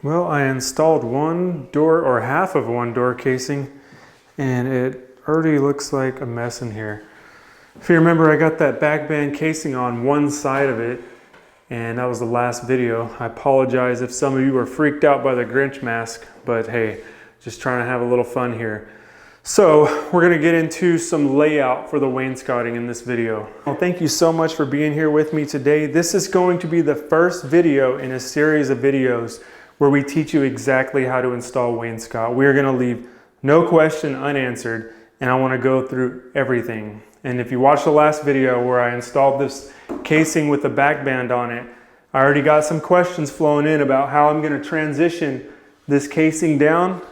Well, I installed one door or half of one door casing, and it already looks like a mess in here. If you remember, I got that back band casing on one side of it, and that was the last video. I apologize if some of you were freaked out by the Grinch mask, but hey, just trying to have a little fun here. So we're gonna get into some layout for the wainscoting in this video. Well, thank you so much for being here with me today. This is going to be the first video in a series of videos where we teach you exactly how to install wainscot. We are gonna leave no question unanswered, and I wanna go through everything. And if you watched the last video where I installed this casing with the back band on it, I already got some questions flowing in about how I'm gonna transition this casing down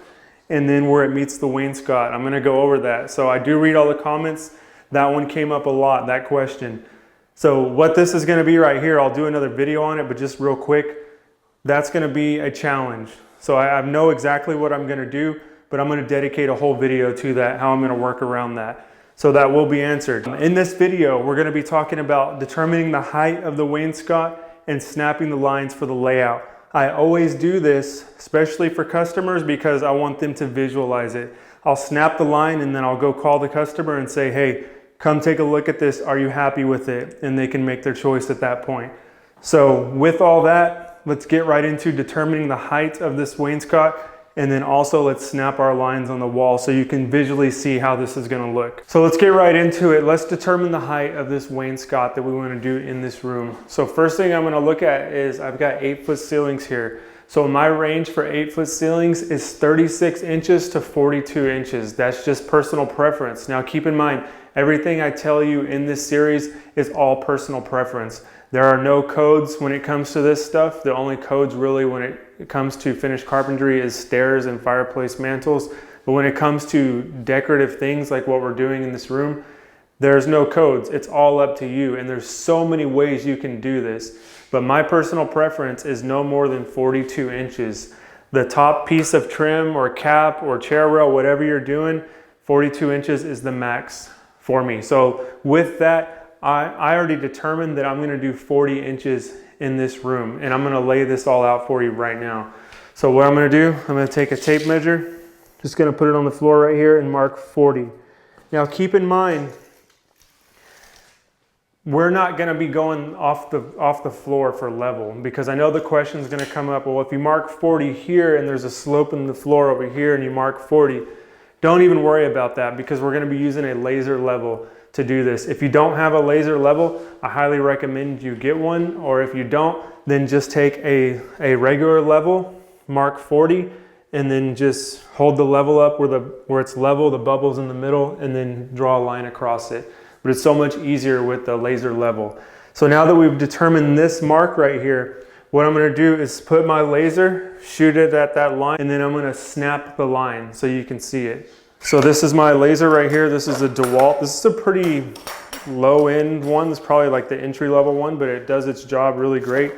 and then where it meets the wainscot. I'm gonna go over that. So I do read all the comments. That one came up a lot, that question. So what this is gonna be right here, I'll do another video on it, but just real quick, that's gonna be a challenge. So I know exactly what I'm gonna do, but I'm gonna dedicate a whole video to that, how I'm gonna work around that. So that will be answered. In this video, we're gonna be talking about determining the height of the wainscot and snapping the lines for the layout. I always do this, especially for customers, because I want them to visualize it. I'll snap the line and then I'll go call the customer and say, hey, come take a look at this. Are you happy with it? And they can make their choice at that point. So with all that, let's get right into determining the height of this wainscot, and then also let's snap our lines on the wall so you can visually see how this is gonna look. So let's get right into it. Let's determine the height of this wainscot that we wanna do in this room. So first thing I'm gonna look at is I've got 8-foot ceilings here. So my range for 8-foot ceilings is 36 inches to 42 inches. That's just personal preference. Now keep in mind, everything I tell you in this series is all personal preference. There are no codes when it comes to this stuff. The only codes really when it comes to finished carpentry is stairs and fireplace mantles. But when it comes to decorative things like what we're doing in this room, there's no codes. It's all up to you. And there's so many ways you can do this. But my personal preference is no more than 42 inches. The top piece of trim or cap or chair rail, whatever you're doing, 42 inches is the max for me. So with that, I already determined that I'm gonna do 40 inches in this room, and I'm gonna lay this all out for you right now. So what I'm gonna do, I'm gonna take a tape measure, just gonna put it on the floor right here and mark 40. Now keep in mind, we're not gonna be going off the floor for level, because I know the question's gonna come up, well, if you mark 40 here and there's a slope in the floor over here and you mark 40, don't even worry about that, because we're gonna be using a laser level to do this. If you don't have a laser level, I highly recommend you get one, or if you don't, then just take a regular level, mark 40, and then just hold the level up where it's level, the bubble's in the middle, and then draw a line across it. But it's so much easier with the laser level. So now that we've determined this mark right here, what I'm gonna do is put my laser, shoot it at that line, and then I'm gonna snap the line so you can see it. So this is my laser right here. This is a DeWalt. This is a pretty low end one. It's probably like the entry level one, but it does its job really great.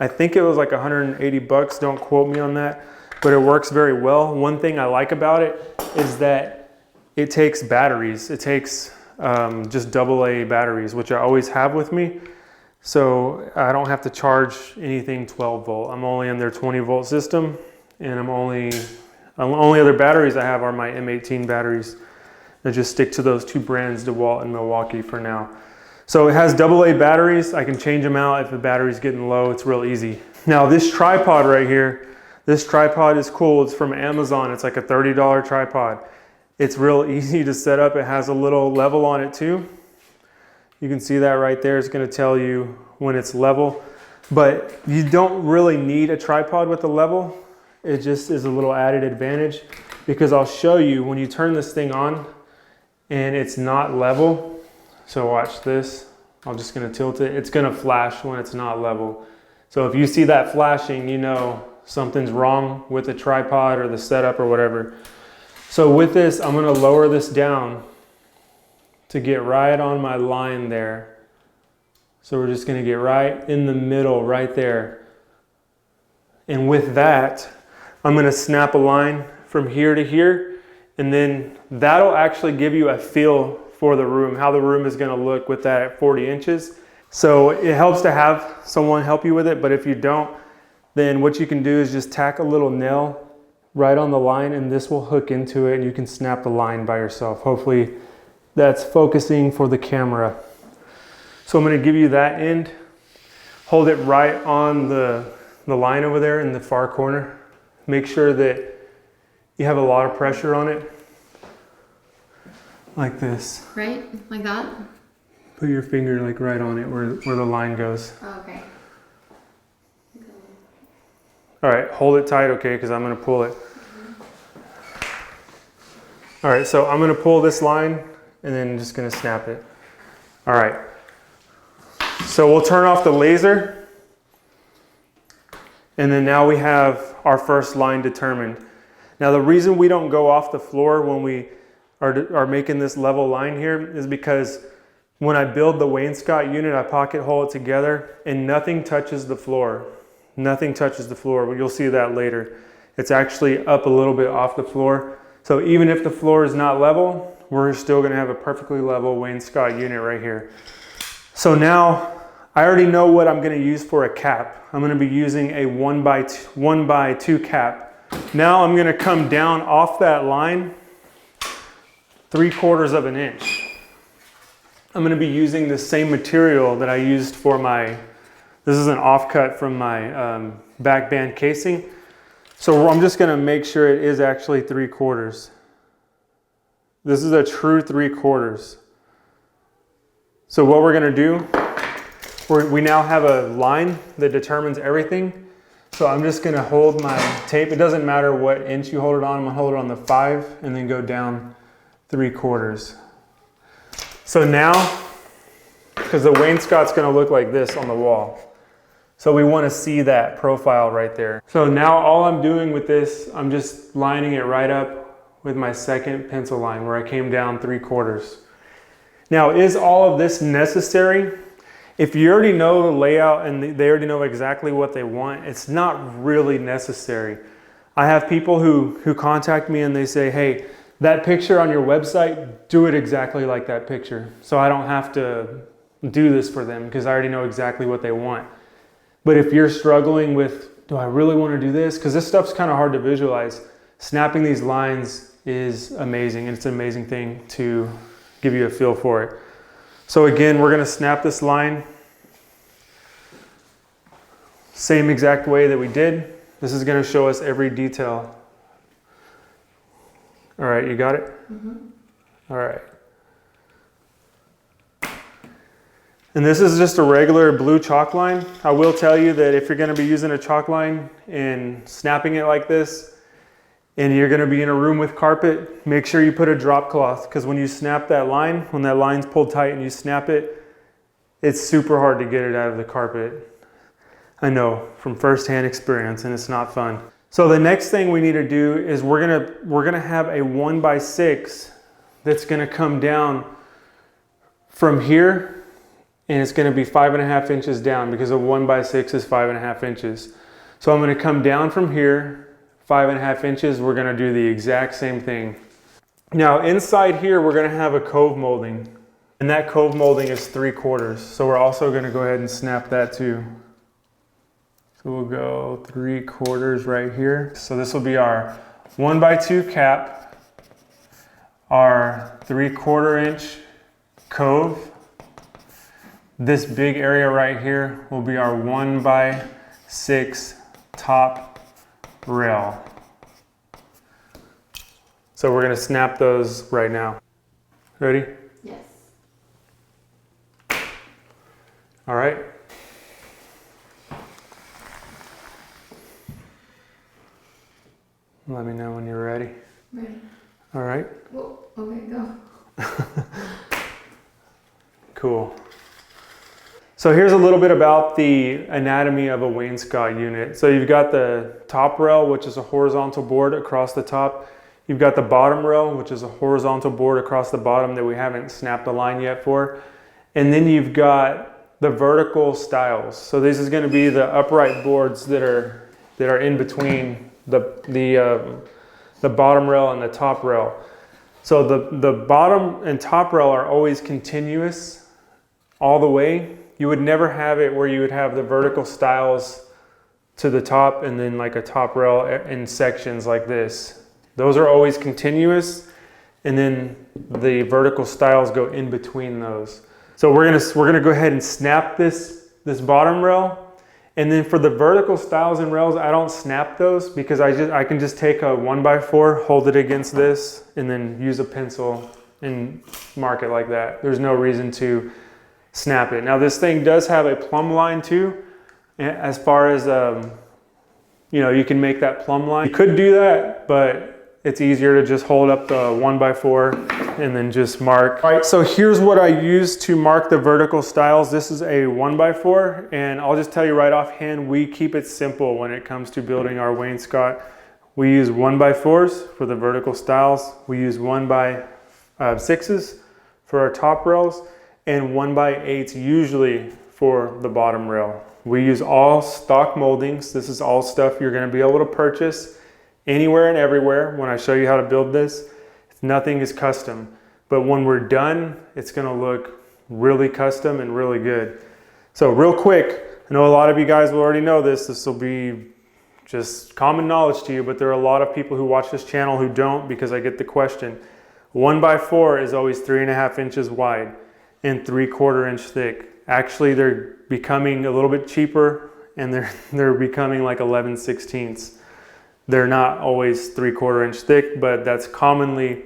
I think it was like 180 bucks. Don't quote me on that, but it works very well. One thing I like about it is that it takes batteries. It takes just AA batteries, which I always have with me. So I don't have to charge anything 12 volt. I'm only in their 20 volt system, and only other batteries I have are my M18 batteries. I just stick to those two brands, DeWalt and Milwaukee, for now. So it has AA batteries. I can change them out if the battery's getting low. It's real easy. Now this tripod right here, this tripod is cool. It's from Amazon. It's like a $30 tripod. It's real easy to set up. It has a little level on it too. You can see that right there. It's gonna tell you when it's level. But you don't really need a tripod with a level. It just is a little added advantage, because I'll show you when you turn this thing on and it's not level. So watch this. I'm just gonna tilt it. It's gonna flash when it's not level. So if you see that flashing, you know something's wrong with the tripod or the setup or whatever. So with this, I'm gonna lower this down to get right on my line there. So we're just gonna get right in the middle, right there. And with that, I'm gonna snap a line from here to here, and then that'll actually give you a feel for the room, how the room is gonna look with that at 40 inches. So it helps to have someone help you with it, but if you don't, then what you can do is just tack a little nail right on the line, and this will hook into it, and you can snap the line by yourself. Hopefully that's focusing for the camera. So I'm going to give you that end. Hold it right on the line over there in the far corner. Make sure that you have a lot of pressure on it. Like this. Right? Like that? Put your finger like right on it where the line goes. Oh, okay. All right, hold it tight, okay, because I'm going to pull it. All right, so I'm going to pull this line and then just going to snap it. All right. So we'll turn off the laser. And then now we have our first line determined. Now the reason we don't go off the floor when we are making this level line here is because when I build the wainscot unit, I pocket hole it together and nothing touches the floor. Nothing touches the floor. You'll see that later. It's actually up a little bit off the floor. So even if the floor is not level, we're still going to have a perfectly level wainscot unit right here. So now I already know what I'm going to use for a cap. I'm going to be using a 1x2 cap. Now I'm going to come down off that line 3/4 of an inch. I'm going to be using the same material that I used for this is an offcut from my back band casing. So I'm just going to make sure it is actually 3/4. This is a true 3/4. So what we're going to do, we now have a line that determines everything. So I'm just going to hold my tape. It doesn't matter what inch you hold it on. I'm going to hold it on the 5 and then go down 3/4. So now, because the wainscot's going to look like this on the wall. So we want to see that profile right there. So now all I'm doing with this, I'm just lining it right up with my second pencil line where I came down 3/4. Now, is all of this necessary? If you already know the layout and they already know exactly what they want, it's not really necessary. I have people who contact me and they say, hey, that picture on your website, do it exactly like that picture. So I don't have to do this for them because I already know exactly what they want. But if you're struggling with, do I really want to do this? Because this stuff's kind of hard to visualize. Snapping these lines is amazing, and it's an amazing thing to give you a feel for it. So again, we're going to snap this line same exact way that we did. This is going to show us every detail. All right, you got it? Mm-hmm. All right. And this is just a regular blue chalk line. I will tell you that if you're going to be using a chalk line and snapping it like this, and you're going to be in a room with carpet, make sure you put a drop cloth, because when you snap that line, when that line's pulled tight and you snap it, it's super hard to get it out of the carpet. I know from firsthand experience, and it's not fun. So the next thing we need to do is we're gonna have a 1x6 that's gonna come down from here, and it's gonna be 5.5 inches down because a 1x6 is 5.5 inches. So I'm gonna come down from here 5.5 inches. We're gonna do the exact same thing. Now inside here we're gonna have a cove molding, and that cove molding is 3/4. So we're also gonna go ahead and snap that too. So we'll go 3/4 right here. So this will be our 1x2 cap, our 3/4 inch cove. This big area right here will be our 1x6 top rail. So we're gonna snap those right now. Ready? Yes. All right. Let me know when you're ready. Ready. All right. Whoa, okay, go. Cool. So here's a little bit about the anatomy of a wainscot unit. So you've got the top rail, which is a horizontal board across the top. You've got the bottom rail, which is a horizontal board across the bottom that we haven't snapped the line yet for. And then you've got the vertical stiles. So this is going to be the upright boards that are in between the bottom rail and the top rail. So the bottom and top rail are always continuous all the way. You would never have it where you would have the vertical stiles to the top, and then like a top rail in sections like this. Those are always continuous, and then the vertical stiles go in between those. So we're gonna go ahead and snap this bottom rail. And then for the vertical stiles and rails, I don't snap those because I can just take a 1x4, hold it against this, and then use a pencil and mark it like that. There's no reason to snap it. Now this thing does have a plumb line too, as far as, you know, you can make that plumb line. You could do that, but it's easier to just hold up the 1x4 and then just mark. All right, so here's what I use to mark the vertical stiles. This is a 1x4, and I'll just tell you right offhand, we keep it simple when it comes to building our wainscot. We use 1x4s for the vertical stiles. We use 1x6s for our top rails, and 1x8s usually for the bottom rail. We use all stock moldings. This is all stuff you're gonna be able to purchase anywhere and everywhere when I show you how to build this. Nothing is custom, but when we're done, it's gonna look really custom and really good. So real quick, I know a lot of you guys will already know this. This will be just common knowledge to you, but there are a lot of people who watch this channel who don't, because I get the question. 1x4 is always 3.5 inches wide and 3/4 inch thick. Actually, they're becoming a little bit cheaper, and they're becoming like 11/16. They're not always 3/4 inch thick, but that's commonly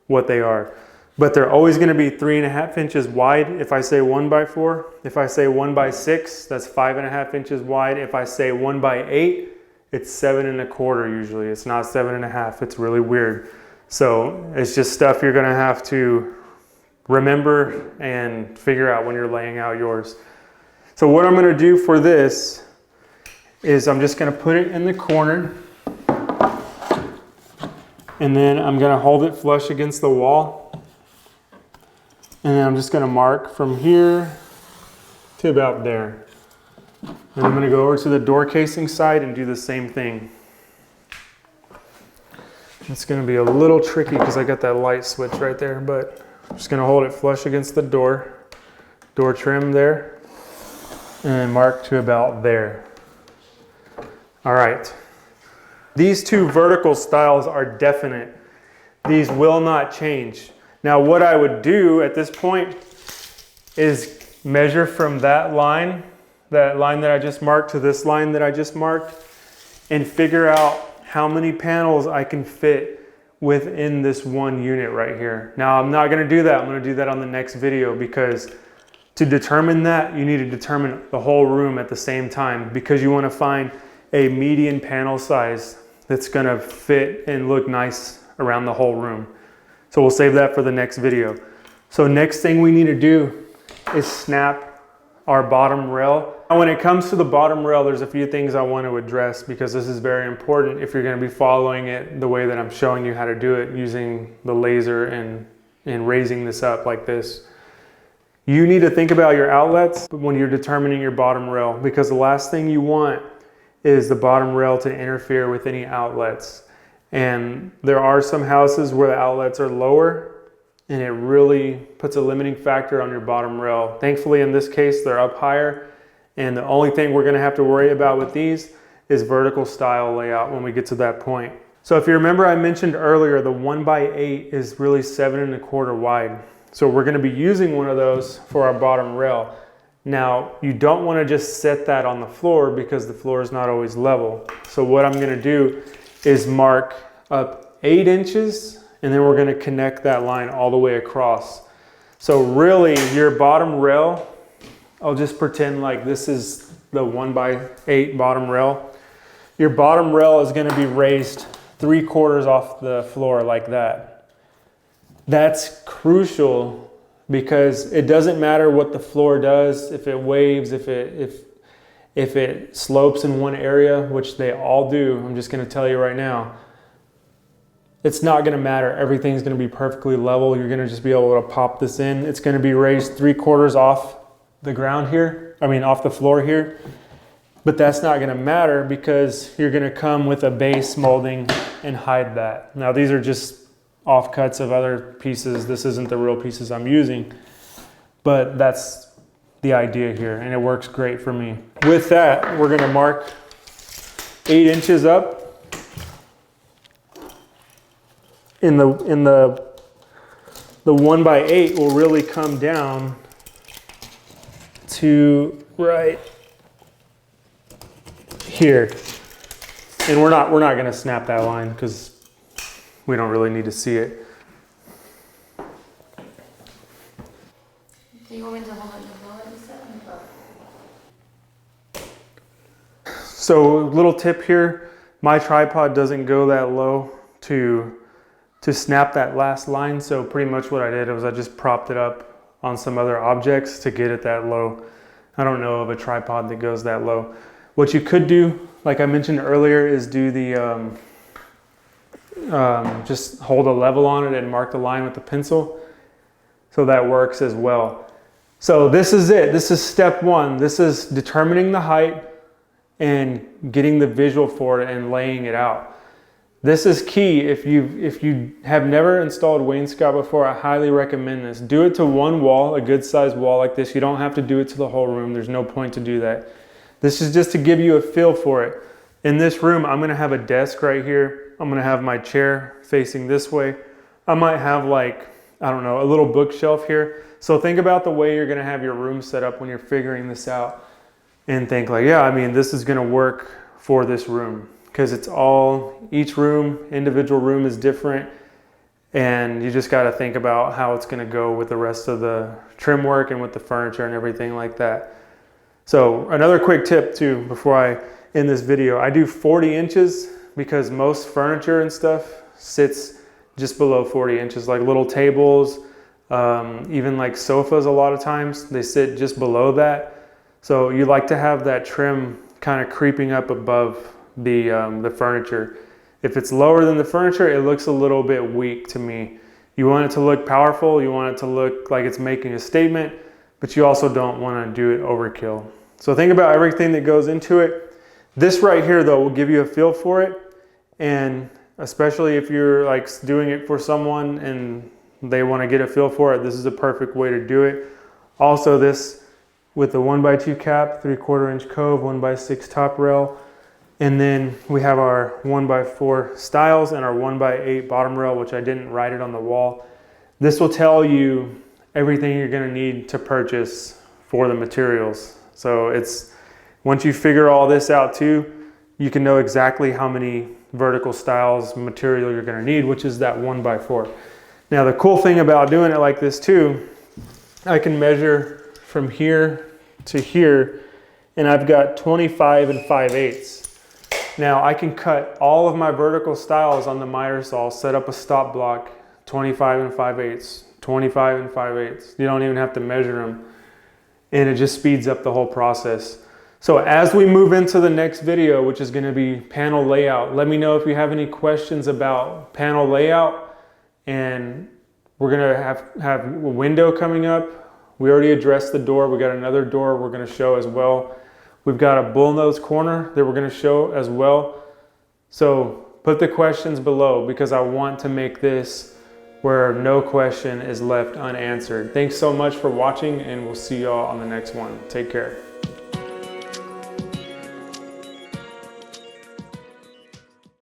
what they are. But they're always gonna be 3.5 inches wide if I say 1x4. If I say 1x6, that's 5.5 inches wide. If I say 1x8, it's 7.25 usually. It's not 7.5, it's really weird. So it's just stuff you're gonna have to remember and figure out when you're laying out yours. So what I'm gonna do for this is I'm just gonna put it in the corner, and then I'm gonna hold it flush against the wall. And then I'm just gonna mark from here to about there. And I'm gonna go over to the door casing side and do the same thing. It's gonna be a little tricky because I got that light switch right there, but I'm just gonna hold it flush against the door trim there, and then mark to about there. All right. These two vertical stiles are definite. These will not change. Now what I would do at this point is measure from that line that I just marked, to this line that I just marked, and figure out how many panels I can fit within this one unit right here. Now I'm not gonna do that. I'm gonna do that on the next video, because to determine that, you need to determine the whole room at the same time, because you wanna find a median panel size that's gonna fit and look nice around the whole room. So we'll save that for the next video. So next thing we need to do is snap our bottom rail. And when it comes to the bottom rail, there's a few things I want to address, because this is very important if you're gonna be following it the way that I'm showing you how to do it, using the laser and raising this up like this. You need to think about your outlets when you're determining your bottom rail, because the last thing you want is the bottom rail to interfere with any outlets. And there are some houses where the outlets are lower, and it really puts a limiting factor on your bottom rail. Thankfully, in this case, they're up higher, and the only thing we're gonna have to worry about with these is vertical stile layout when we get to that point. So if you remember, I mentioned earlier, the 1x8 is really 7.25 wide. So we're gonna be using one of those for our bottom rail. Now, you don't want to just set that on the floor, because the floor is not always level. So what I'm going to do is mark up 8 inches, and then we're going to connect that line all the way across. So really, your bottom rail, I'll just pretend like this is the 1x8 bottom rail. Your bottom rail is going to be raised 3/4 off the floor like that. That's crucial, because it doesn't matter what the floor does, if it waves, if it slopes in one area, which they all do. I'm just gonna tell you right now, it's not gonna matter. Everything's gonna be perfectly level. You're gonna just be able to pop this in. It's gonna be raised 3/4 off the ground here, off the floor here. But that's not gonna matter, because you're gonna come with a base molding and hide that. Now these are just offcuts of other pieces. This isn't the real pieces I'm using, but that's the idea here, and it works great for me. With that, we're gonna mark 8 inches up. In the 1x8 will really come down to right here. And we're not going to snap that line because we don't really need to see it. Do you want me to hold it below it? So little tip here, my tripod doesn't go that low to snap that last line. So pretty much what I did was I just propped it up on some other objects to get it that low. I don't know of a tripod that goes that low. What you could do, like I mentioned earlier, is do the, just hold a level on it and mark the line with the pencil. So that works as well. So this is it. This is step one. This is determining the height and getting the visual for it and laying it out. This is key. If you have never installed Wainscot before, I highly recommend this. Do it to one wall, a good sized wall like this. You don't have to do it to the whole room. There's no point to do that. This is just to give you a feel for it. In this room, I'm gonna have a desk right here. I'm gonna have my chair facing this way. I might have like, I don't know, a little bookshelf here. So think about the way you're gonna have your room set up when you're figuring this out and think like, yeah, I mean, this is gonna work for this room. Because it's all, each room, individual room is different, and you just got to think about how it's going to go with the rest of the trim work and with the furniture and everything like that. So another quick tip too before I end this video, I do 40 inches because most furniture and stuff sits just below 40 inches, like little tables, even like sofas a lot of times, they sit just below that. So you like to have that trim kind of creeping up above the furniture. If it's lower than the furniture, it looks a little bit weak to me. You want it to look powerful, you want it to look like it's making a statement, but you also don't want to do it overkill. So think about everything that goes into it. This right here though will give you a feel for it, and especially if you're like doing it for someone and they want to get a feel for it, this is a perfect way to do it. Also this with the 1x2 cap, 3/4 inch cove, 1x6 top rail. And then we have our 1x4 Stiles and our 1x8 bottom rail, which I didn't write it on the wall. This will tell you everything you're gonna need to purchase for the materials. So it's, once you figure all this out too, you can know exactly how many vertical stiles material you're gonna need, which is that 1x4. Now the cool thing about doing it like this too, I can measure from here to here, and I've got 25 and 5/8. Now I can cut all of my vertical stiles on the miter saw, set up a stop block, 25 and 5/8, 25 and 5/8. You don't even have to measure them. And it just speeds up the whole process. So as we move into the next video, which is gonna be panel layout, let me know if you have any questions about panel layout. And we're gonna have a window coming up. We already addressed the door. We got another door we're gonna show as well. We've got a bullnose corner that we're going to show as well. So put the questions below because I want to make this where no question is left unanswered. Thanks so much for watching, and we'll see y'all on the next one. Take care.